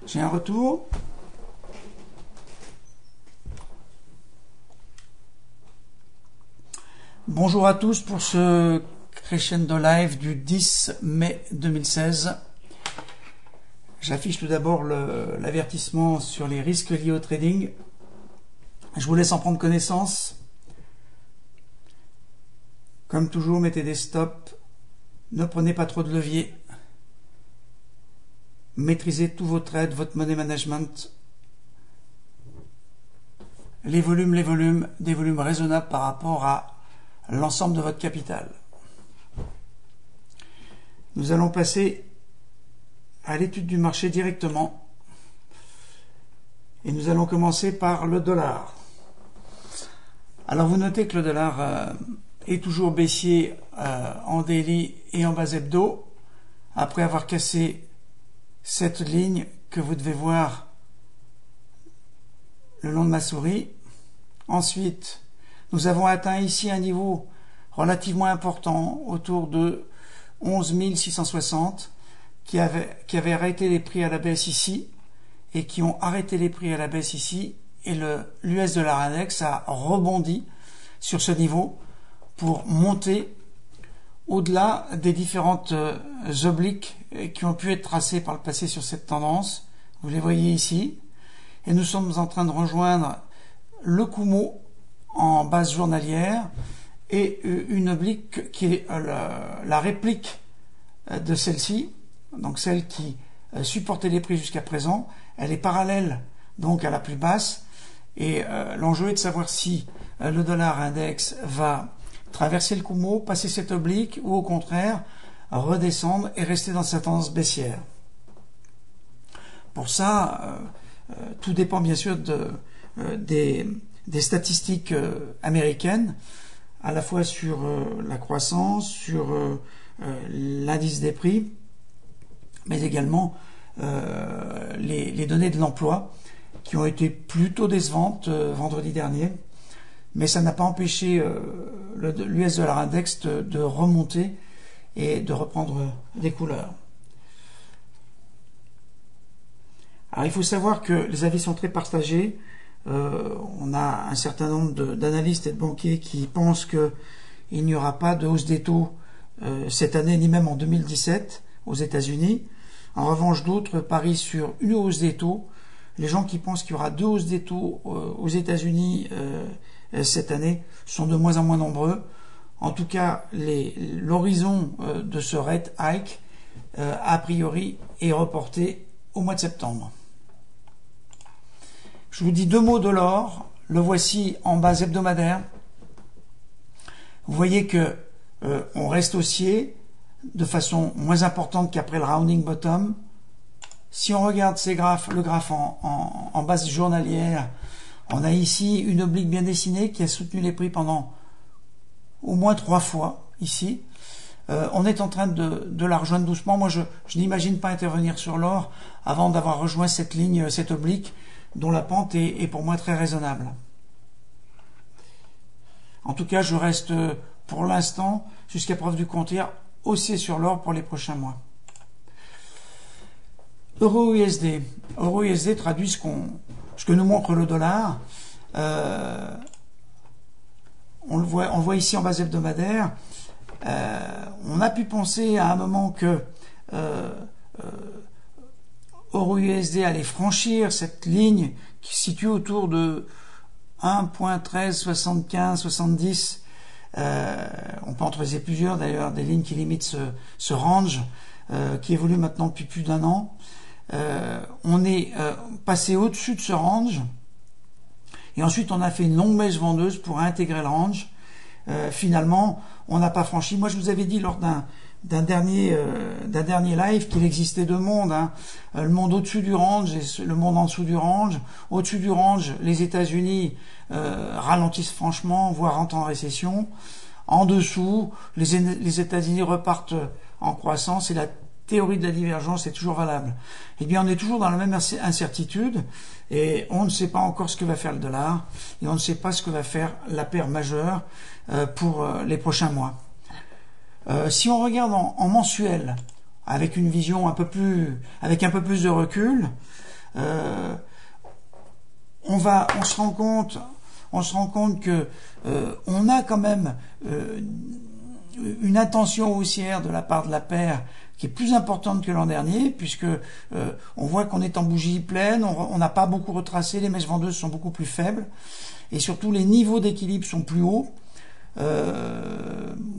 J'ai un retour. Bonjour à tous pour ce Crescendo Live du 10 mai 2016. J'affiche tout d'abord l'avertissement sur les risques liés au trading. Je vous laisse en prendre connaissance. Comme toujours, mettez des stops. Ne prenez pas trop de levier. Maîtrisez tous vos trades, votre money management. Les volumes, des volumes raisonnables par rapport à l'ensemble de votre capital. Nous allons passer à l'étude du marché directement. Et nous allons commencer par le dollar. Alors vous notez que le dollar est toujours baissier en daily et en base hebdo, après avoir cassé cette ligne que vous devez voir le long de ma souris. Ensuite, nous avons atteint ici un niveau relativement important, autour de 11 660, qui avait arrêté les prix à la baisse ici, et qui ont arrêté les prix à la baisse ici, et l'US dollar index a rebondi sur ce niveau pour monter au-delà des différentes obliques qui ont pu être tracées par le passé sur cette tendance. Vous les voyez ici. Et nous sommes en train de rejoindre le Kumo en base journalière et une oblique qui est la réplique de celle-ci, donc celle qui supportait les prix jusqu'à présent. Elle est parallèle donc à la plus basse, et l'enjeu est de savoir si le dollar index va traverser le Kumo, passer cette oblique, ou au contraire redescendre et rester dans sa tendance baissière. Pour ça, tout dépend bien sûr des statistiques américaines, à la fois sur la croissance, sur l'indice des prix, mais également les données de l'emploi qui ont été plutôt décevantes vendredi dernier, mais ça n'a pas empêché l'US dollar index de remonter et de reprendre des couleurs. Alors il faut savoir que les avis sont très partagés. On a un certain nombre d'analystes et de banquiers qui pensent qu'il n'y aura pas de hausse des taux cette année, ni même en 2017 aux États-Unis. En revanche, d'autres parient sur une hausse des taux. Les gens qui pensent qu'il y aura deux hausses des taux aux États-Unis cette année sont de moins en moins nombreux. En tout cas, l'horizon de ce rate hike, a priori, est reporté au mois de septembre. Je vous dis deux mots de l'or. Le voici en base hebdomadaire. Vous voyez que on reste haussier de façon moins importante qu'après le rounding bottom. Si on regarde ces graphes, le graphe en base journalière, on a ici une oblique bien dessinée qui a soutenu les prix pendant au moins 3 fois ici. On est en train de la rejoindre doucement. Moi, je n'imagine pas intervenir sur l'or avant d'avoir rejoint cette ligne, cette oblique, dont la pente est pour moi très raisonnable. En tout cas, je reste pour l'instant, jusqu'à preuve du contraire, haussier sur l'or pour les prochains mois. Euro-USD. Euro-USD traduit ce que nous montre le dollar. On le voit ici en base hebdomadaire. On a pu penser à un moment que Euro-USD allait franchir cette ligne qui se situe autour de 1.1375-70. On peut en trouver plusieurs d'ailleurs, des lignes qui limitent ce range qui évolue maintenant depuis plus d'un an. On est passé au-dessus de ce range et ensuite on a fait une longue mèche vendeuse pour intégrer le range. Finalement, on n'a pas franchi. Moi, je vous avais dit lors d'un dernier live qu'il existait deux mondes, hein. Le monde au-dessus du range et le monde en dessous du range. Au-dessus du range, les États-Unis ralentissent franchement, voire entrent en récession. En dessous, les États-Unis repartent en croissance et la théorie de la divergence est toujours valable. Eh bien, on est toujours dans la même incertitude et on ne sait pas encore ce que va faire le dollar et on ne sait pas ce que va faire la paire majeure pour les prochains mois. Si on regarde en mensuel, avec une vision avec un peu plus de recul, on se rend compte que on a quand même une intention haussière de la part de la paire qui est plus importante que l'an dernier, puisque on voit qu'on est en bougie pleine, on n'a pas beaucoup retracé, les mèches vendeuses sont beaucoup plus faibles, et surtout les niveaux d'équilibre sont plus hauts.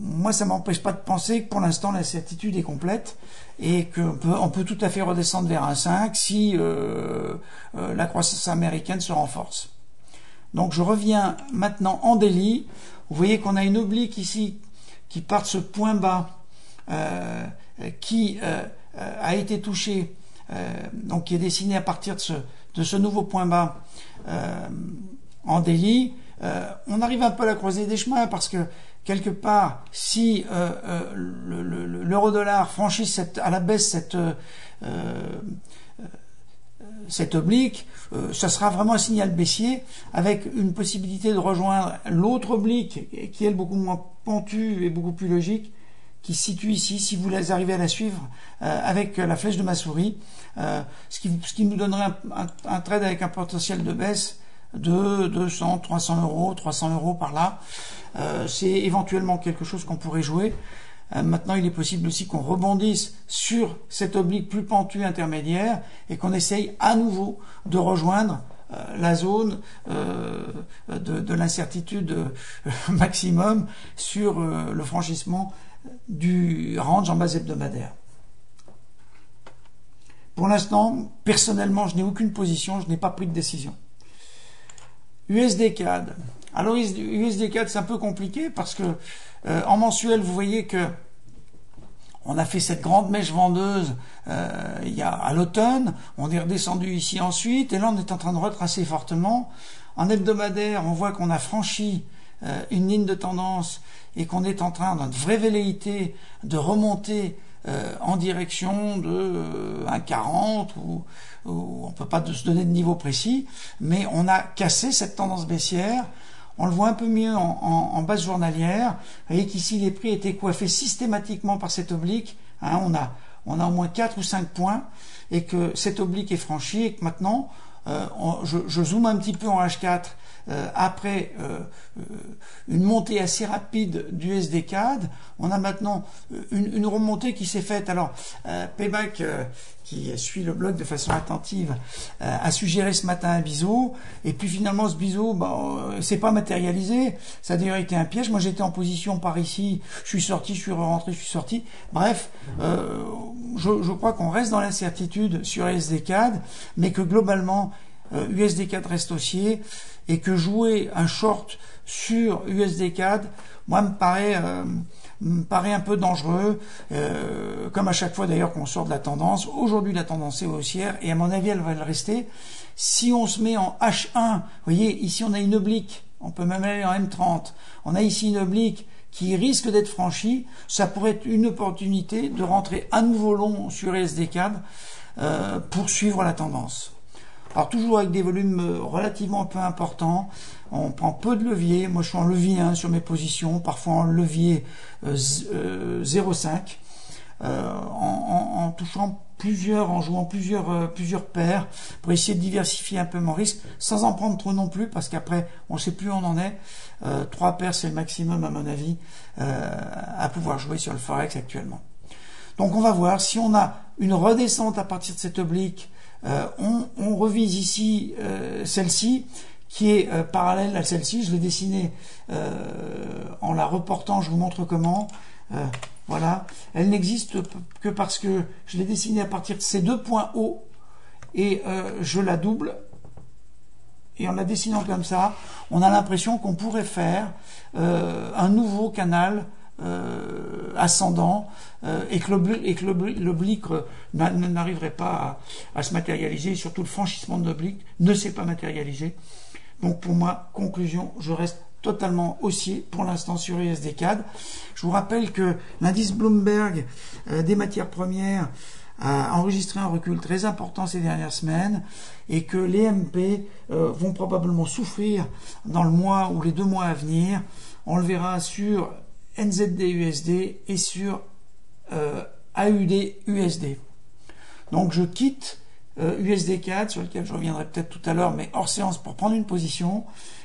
Moi, ça m'empêche pas de penser que pour l'instant la certitude est complète et qu'on peut tout à fait redescendre vers un 5 si la croissance américaine se renforce. Donc je reviens maintenant en daily. Vous voyez qu'on a une oblique ici qui part de ce point bas qui a été touché, donc qui est dessiné à partir de ce nouveau point bas en daily. On arrive un peu à la croisée des chemins parce que quelque part, si l'euro-dollar franchit à la baisse cette oblique, ça sera vraiment un signal baissier avec une possibilité de rejoindre l'autre oblique qui est beaucoup moins pentue et beaucoup plus logique, qui se situe ici, si vous arrivez à la suivre avec la flèche de ma souris, ce qui nous donnerait un trade avec un potentiel de baisse de 200, 300 euros par là. C'est éventuellement quelque chose qu'on pourrait jouer. Maintenant, il est possible aussi qu'on rebondisse sur cette oblique plus pentue intermédiaire et qu'on essaye à nouveau de rejoindre la zone de l'incertitude maximum sur le franchissement du range en base hebdomadaire. Pour l'instant, personnellement, je n'ai aucune position, je n'ai pas pris de décision. USD CAD. Alors USD CAD, c'est un peu compliqué parce que en mensuel, vous voyez que on a fait cette grande mèche vendeuse à l'automne, on est redescendu ici ensuite, et là on est en train de retracer fortement. En hebdomadaire, on voit qu'on a franchi une ligne de tendance et qu'on est en train, dans une vraie velléité, de remonter en direction de 1,40 ou on ne peut pas se donner de niveau précis, mais on a cassé cette tendance baissière. On le voit un peu mieux en base journalière. Vous voyez qu'ici les prix étaient coiffés systématiquement par cette oblique. Hein, on a au moins 4 ou 5 points et que cette oblique est franchie et que maintenant, je zoome un petit peu en H4 après une montée assez rapide du USD CAD. On a maintenant une remontée qui s'est faite. Alors, Payback, qui suit le blog de façon attentive, a suggéré ce matin un biseau, et puis finalement ce biseau, c'est pas matérialisé. Ça a d'ailleurs été un piège. Moi, j'étais en position par ici, je suis sorti, je suis rentré, je suis sorti. Bref, je crois qu'on reste dans l'incertitude sur USD CAD, mais que globalement, USD CAD reste haussier, et que jouer un short sur USD CAD, moi, me paraît un peu dangereux, comme à chaque fois d'ailleurs qu'on sort de la tendance. Aujourd'hui, la tendance est haussière, et à mon avis, elle va le rester. Si on se met en H1, vous voyez, ici on a une oblique, on peut même aller en M30, on a ici une oblique qui risque d'être franchie, ça pourrait être une opportunité de rentrer à nouveau long sur USD CAD pour suivre la tendance. Alors toujours avec des volumes relativement peu importants, on prend peu de levier. Moi je suis en levier 1 sur mes positions, parfois en levier 0,5, en touchant en jouant plusieurs paires pour essayer de diversifier un peu mon risque, sans en prendre trop non plus, parce qu'après on ne sait plus où on en est. 3 paires c'est le maximum à mon avis à pouvoir jouer sur le Forex actuellement. Donc on va voir si on a une redescente à partir de cette oblique. On revise ici celle-ci qui est parallèle à celle-ci. Je l'ai dessinée en la reportant, je vous montre comment. Voilà, elle n'existe que parce que je l'ai dessinée à partir de ces 2 points hauts et je la double. Et en la dessinant comme ça, on a l'impression qu'on pourrait faire un nouveau canal ascendant et que l'oblique n'arriverait pas à se matérialiser, surtout le franchissement de l'oblique ne s'est pas matérialisé. Donc pour moi, conclusion, je reste totalement haussier pour l'instant sur USD CAD. Je vous rappelle que l'indice Bloomberg des matières premières a enregistré un recul très important ces dernières semaines et que les MP vont probablement souffrir dans le mois ou les 2 mois à venir. On le verra sur NZD-USD et sur AUD-USD. Donc je quitte USD4 sur lequel je reviendrai peut-être tout à l'heure, mais hors séance pour prendre une position,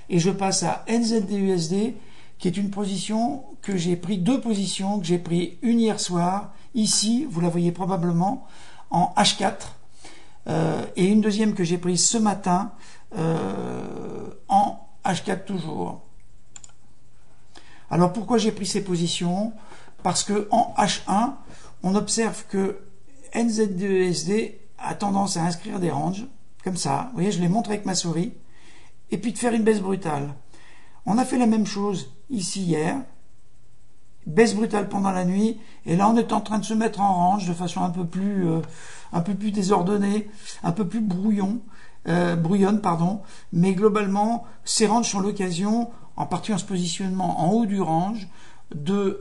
et je passe à NZD-USD, qui est une position que j'ai pris, deux positions que j'ai pris une hier soir, ici, vous la voyez probablement, en H4, et une deuxième que j'ai prise ce matin en H4 toujours. Alors pourquoi j'ai pris ces positions? Parce que en H1, on observe que NZD-USD a tendance à inscrire des ranges, comme ça, vous voyez, je les montre avec ma souris, et puis de faire une baisse brutale. On a fait la même chose ici hier, baisse brutale pendant la nuit, et là on est en train de se mettre en range de façon un peu plus désordonnée, un peu plus brouillonne, mais globalement, ces ranges sont l'occasion, en partie en se positionnement en haut du range, de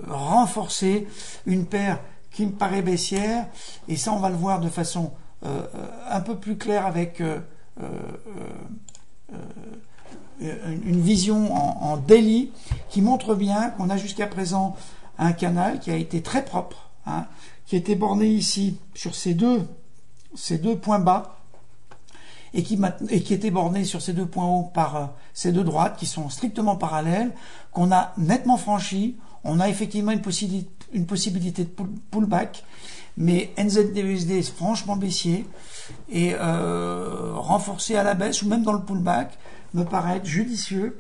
renforcer une paire qui me paraît baissière, et ça on va le voir de façon un peu plus claire avec une vision en daily qui montre bien qu'on a jusqu'à présent un canal qui a été très propre, hein, qui était borné ici sur ces deux points bas et qui était borné sur ces deux points hauts par ces deux droites qui sont strictement parallèles, qu'on a nettement franchi. On a effectivement une possibilité de pullback, mais NZD-USD est franchement baissier et renforcé à la baisse ou même dans le pullback me paraît être judicieux,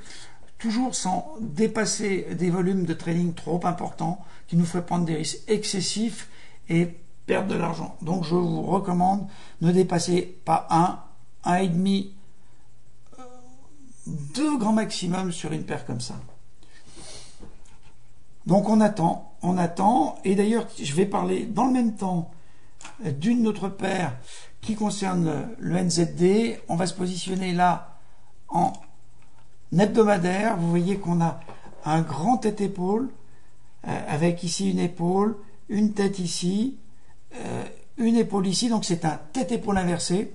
toujours sans dépasser des volumes de trading trop importants qui nous feraient prendre des risques excessifs et perdre de l'argent. Donc je vous recommande, ne dépassez pas 1,5, 2 grands maximum sur une paire comme ça. Donc on attend, et d'ailleurs je vais parler dans le même temps d'une autre paire qui concerne le NZD. On va se positionner là en hebdomadaire. Vous voyez qu'on a un grand tête-épaule, avec ici une épaule, une tête ici, une épaule ici, donc c'est un tête-épaule inversé,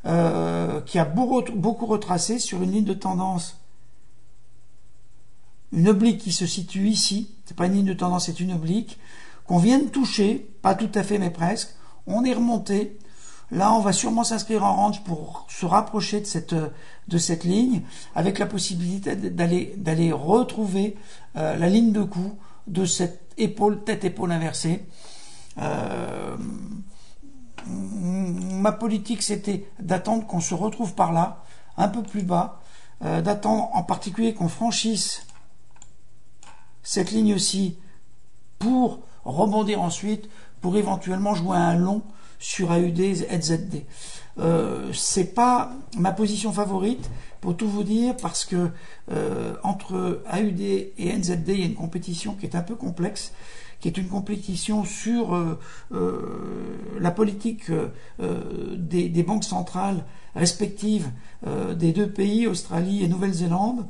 qui a beaucoup retracé sur une ligne de tendance, une oblique qui se situe ici. C'est pas une ligne de tendance, c'est une oblique qu'on vient de toucher, pas tout à fait mais presque. On est remonté. Là, on va sûrement s'inscrire en range pour se rapprocher de cette ligne, avec la possibilité d'aller retrouver la ligne de coup de cette épaule, tête-épaule inversée. Ma politique, c'était d'attendre qu'on se retrouve par là, un peu plus bas, d'attendre en particulier qu'on franchisse cette ligne-ci pour rebondir ensuite, pour éventuellement jouer un long sur AUD NZD. C'est pas ma position favorite, pour tout vous dire, parce que entre AUD et NZD, il y a une compétition qui est un peu complexe, qui est une compétition sur la politique des banques centrales respectives des deux pays, Australie et Nouvelle-Zélande.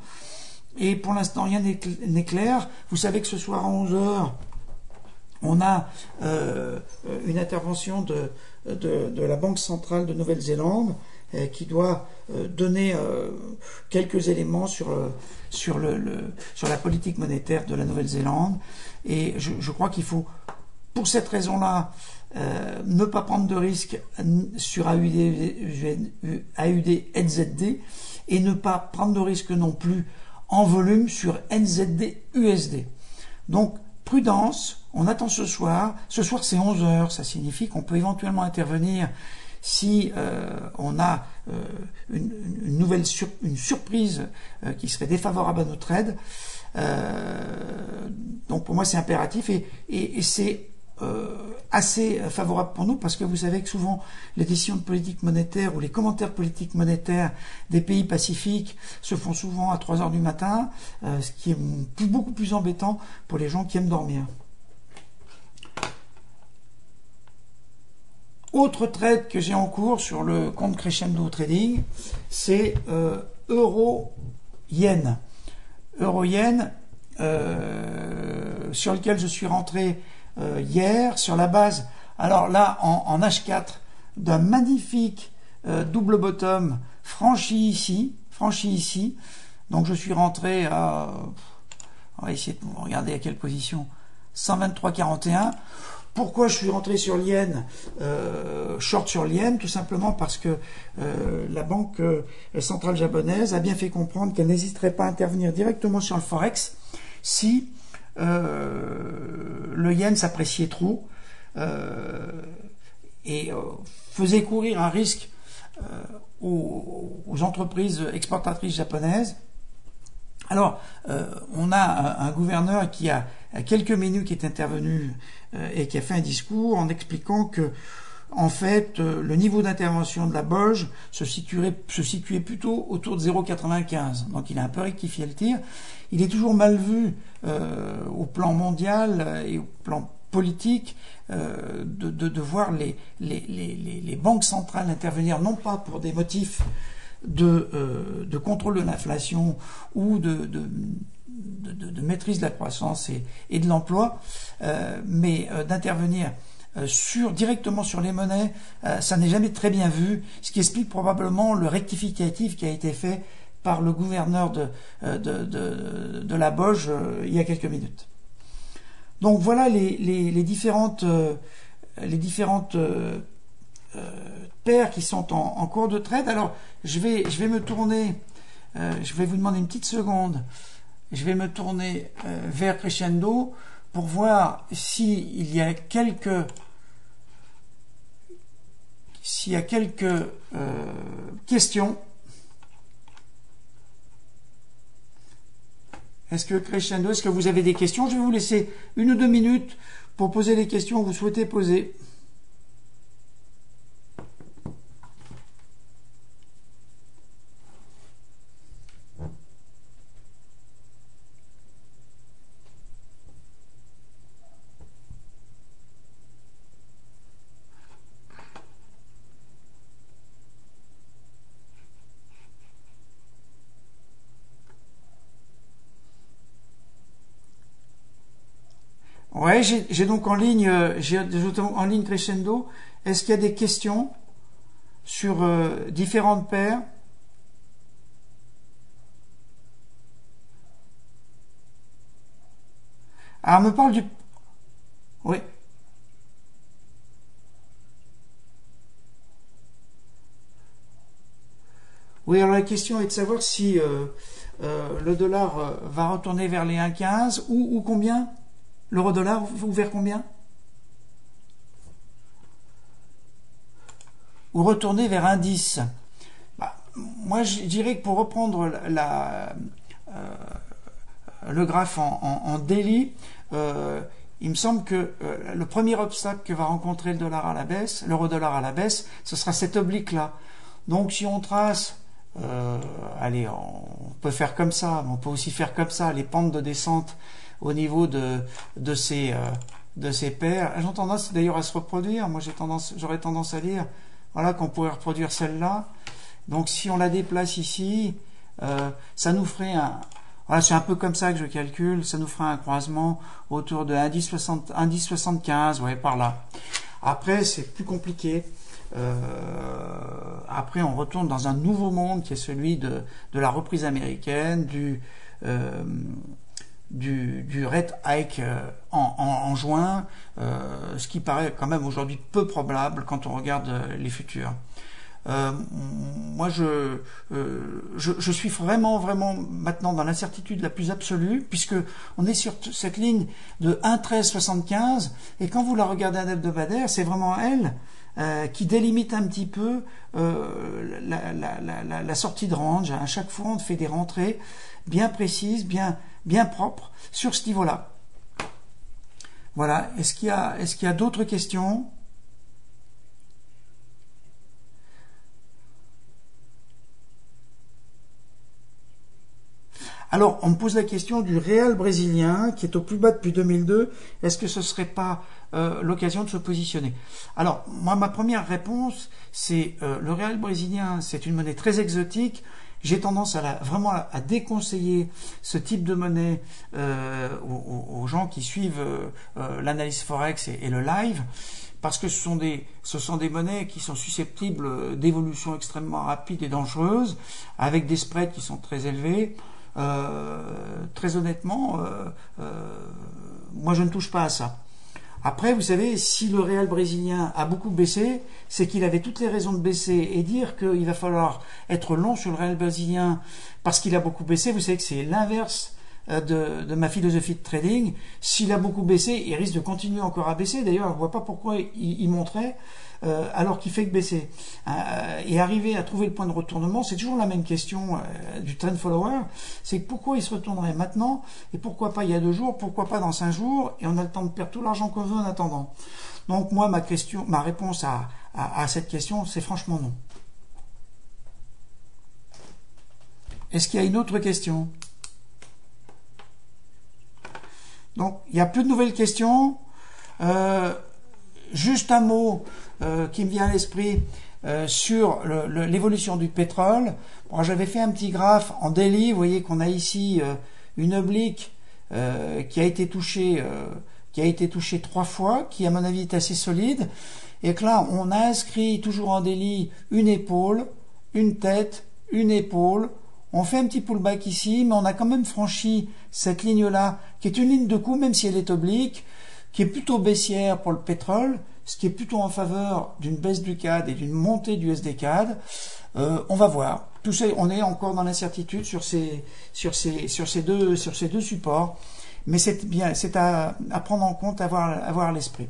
Et pour l'instant, rien n'est clair. Vous savez que ce soir à 11h, on a une intervention de la Banque centrale de Nouvelle-Zélande qui doit donner quelques éléments sur la politique monétaire de la Nouvelle-Zélande. Et je crois qu'il faut, pour cette raison-là, ne pas prendre de risques sur AUD NZD et ne pas prendre de risques non plus en volume sur NZD USD. Donc prudence, on attend ce soir. Ce soir c'est 11h, ça signifie qu'on peut éventuellement intervenir si on a une surprise qui serait défavorable à nos trades. Donc pour moi c'est impératif et c'est assez favorable pour nous, parce que vous savez que souvent les décisions de politique monétaire ou les commentaires de politique monétaire des pays pacifiques se font souvent à 3h du matin, ce qui est beaucoup plus embêtant pour les gens qui aiment dormir. Autre trade que j'ai en cours sur le compte Crescendo Trading, c'est euro-yen. Euro-yen, sur lequel je suis rentré hier, sur la base, alors là, en H4, d'un magnifique double bottom franchi ici. Donc je suis rentré à, on va essayer de regarder à quelle position, 123,41. pourquoi je suis rentré sur l'yen, short sur l'yen? Tout simplement parce que la banque centrale japonaise a bien fait comprendre qu'elle n'hésiterait pas à intervenir directement sur le forex si le yen s'appréciait trop et faisait courir un risque aux entreprises exportatrices japonaises. Alors, on a un gouverneur qui a quelques minutes qui est intervenu et qui a fait un discours en expliquant que, en fait, le niveau d'intervention de la BOJ se situait plutôt autour de 0,95. Donc, il a un peu rectifié le tir. Il est toujours mal vu au plan mondial et au plan politique de voir les banques centrales intervenir non pas pour des motifs de contrôle de l'inflation ou de maîtrise de la croissance et de l'emploi, mais d'intervenir directement sur les monnaies, ça n'est jamais très bien vu, ce qui explique probablement le rectificatif qui a été fait par le gouverneur de la BOJ il y a quelques minutes. Donc voilà les différentes paires qui sont en cours de trade. Alors je vais me tourner, je vais vous demander une petite seconde, je vais me tourner vers Crescendo pour voir s'il y a quelques questions. Est-ce que vous avez des questions? Je vais vous laisser 1 ou 2 minutes pour poser les questions que vous souhaitez poser. Ouais, j'ai donc en ligne, Crescendo. Est-ce qu'il y a des questions sur différentes paires? Alors, on me parle du... Oui. Oui, alors la question est de savoir si le dollar va retourner vers les 1,15 ou combien? L'euro-dollar ou vers combien? Ou retourner vers 1,10? Moi, je dirais que pour reprendre le graphe en daily, il me semble que le premier obstacle que va rencontrer le dollar à la baisse, l'euro-dollar à la baisse, ce sera cet oblique-là. Donc, si on trace, allez, on peut faire comme ça, mais on peut aussi faire comme ça, les pentes de descente au niveau de ces paires. Elles ont tendance d'ailleurs à se reproduire. Moi, j'aurais tendance à dire, voilà, qu'on pourrait reproduire celle-là. Donc, si on la déplace ici, ça nous ferait voilà, c'est un peu comme ça que je calcule. Ça nous ferait un croisement autour de 1,1075, ouais, par là. Après, c'est plus compliqué. Après, on retourne dans un nouveau monde qui est celui de la reprise américaine, du rate hike en juin, ce qui paraît quand même aujourd'hui peu probable quand on regarde les futurs. Moi, je suis vraiment maintenant dans l'incertitude la plus absolue, puisque on est sur cette ligne de 1,1375, et quand vous la regardez à hebdomadaire, c'est vraiment elle qui délimite un petit peu la sortie de range. À chaque fois, on fait des rentrées bien précises, bien propres sur ce niveau-là. Voilà. Est-ce qu'il y a d'autres questions? Alors, on me pose la question du réal brésilien, qui est au plus bas depuis 2002. Est-ce que ce serait pas l'occasion de se positionner? Alors, moi, ma première réponse, c'est le réal brésilien, c'est une monnaie très exotique. J'ai tendance vraiment à déconseiller ce type de monnaie aux gens qui suivent l'analyse forex et le live, parce que ce sont des monnaies qui sont susceptibles d'évolutions extrêmement rapides et dangereuses, avec des spreads qui sont très élevés. Très honnêtement, moi je ne touche pas à ça. Après, vous savez, si le réal brésilien a beaucoup baissé, c'est qu'il avait toutes les raisons de baisser, et dire qu'il va falloir être long sur le réal brésilien parce qu'il a beaucoup baissé, vous savez que c'est l'inverse de ma philosophie de trading. S'il a beaucoup baissé, il risque de continuer encore à baisser. D'ailleurs, je ne vois pas pourquoi il monterait alors qu'il fait que baisser. Et arriver à trouver le point de retournement, c'est toujours la même question du trend follower, c'est pourquoi il se retournerait maintenant, et pourquoi pas il y a 2 jours, pourquoi pas dans 5 jours, et on a le temps de perdre tout l'argent qu'on veut en attendant. Donc moi, ma réponse à cette question, c'est franchement non. Est-ce qu'il y a une autre question? Donc, il n'y a plus de nouvelles questions. Juste un mot qui me vient à l'esprit sur l'évolution du pétrole. Bon, j'avais fait un petit graphe en daily. Vous voyez qu'on a ici une oblique qui a été touchée 3 fois, qui à mon avis est assez solide. Et que là, on a inscrit toujours en daily une épaule, une tête, une épaule. On fait un petit pullback ici, mais on a quand même franchi cette ligne-là, qui est une ligne de coup, même si elle est oblique, qui est plutôt baissière pour le pétrole, ce qui est plutôt en faveur d'une baisse du CAD et d'une montée du SD-CAD. On va voir. Tout ça, on est encore dans l'incertitude sur ces deux supports, mais c'est à prendre en compte, à avoir à l'esprit.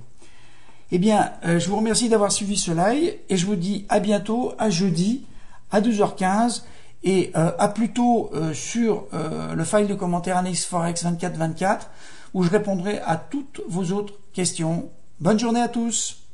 Eh bien, je vous remercie d'avoir suivi ce live, et je vous dis à bientôt, à jeudi, à 12h15, et à plus tôt sur le file de commentaires Analyse Forex 24/24 où je répondrai à toutes vos autres questions. Bonne journée à tous.